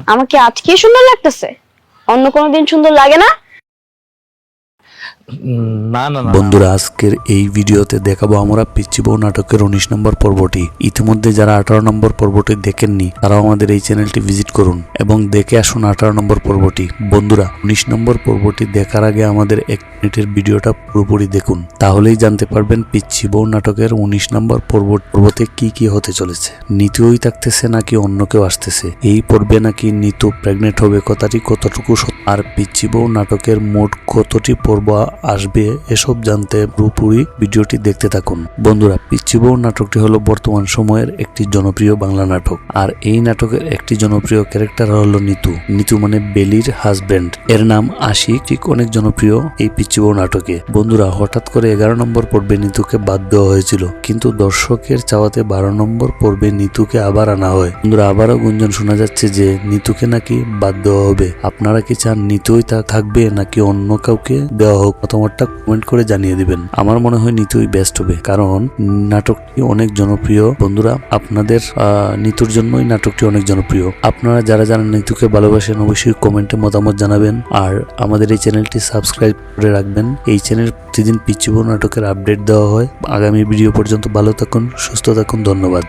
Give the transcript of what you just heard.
আমাকে আজকে সুন্দর লাগতেছে, অন্য কোনো দিন সুন্দর লাগে না? না না না বন্ধুরা, আজকের এই ভিডিওতে দেখাবো আমরা পিচ্চি বউ নাটকের 19 নম্বর পর্বটি। ইতিমধ্যে যারা 18 নম্বর পর্বটি দেখেননি তারাও আমাদের এই চ্যানেলটি ভিজিট করুন এবং দেখে আসুন 18 নম্বর পর্বটি। বন্ধুরা, 19 নম্বর পর্বটি দেখার আগে আমাদের 1 মিনিটের ভিডিওটা পুরোপুরি দেখুন, তাহলেই জানতে পারবেন পিচ্চি বউ নাটকের 19 নম্বর পর্বতে কি কি হতে চলেছে। নিতুই থাকতেছে নাকি অন্য কেউ আসতেছে, এই পর্বে নাকি নিতু প্রেগনেন্ট হবে, কথাটি কতটুকু সত্য, আর পিচ্চি বউ নাটকের মোট কতটি পর্ব আসবে এসব জানতে পুরোপুরি ভিডিওটি দেখতে থাকুন। বন্ধুরা, পিচ্চি বউ নাটকটি হলো বর্তমান সময়ের একটি জনপ্রিয় বাংলা নাটক, আর এই নাটকের একটি জনপ্রিয় ক্যারেক্টার হলো নিতু। নিতু মানে বেলির হাজবেন্ড, এর নাম আশিক, ঠিক অনেক জনপ্রিয় এই পিচ্চি বউ নাটকে। বন্ধুরা, হঠাৎ করে 11 নম্বর পর্বে নিতুকে বাদ দেওয়া হয়েছিল, কিন্তু দর্শকের চাওয়াতে 12 নম্বর পর্বে নিতুকে আবার আনা হয়। বন্ধুরা, আবারও গুঞ্জন শোনা যাচ্ছে যে নিতুকে নাকি বাদ দেওয়া হবে। আপনারা কি চান নিতুই থাকবে নাকি অন্য কাউকে দেওয়া হোক? মতামতটা কমেন্ট করে জানিয়ে দিবেন। আমার মনে হয় নিতুই বেস্ট হবে, কারণ নাটকটি অনেক জনপ্রিয়। বন্ধুরা, আপনাদের নিতুর জন্যই নাটকটি অনেক জনপ্রিয়। আপনারা যারা যারা নিতুকে ভালোবাসেন অবশ্যই কমেন্টে মতামত জানাবেন, আর আমাদের এই চ্যানেলটি সাবস্ক্রাইব করে রাখবেন। এই চ্যানেল প্রতিদিন পিচ্চি বউ নাটকের আপডেট দেওয়া হয়। আগামী ভিডিও পর্যন্ত ভালো থাকুন, সুস্থ থাকুন, ধন্যবাদ।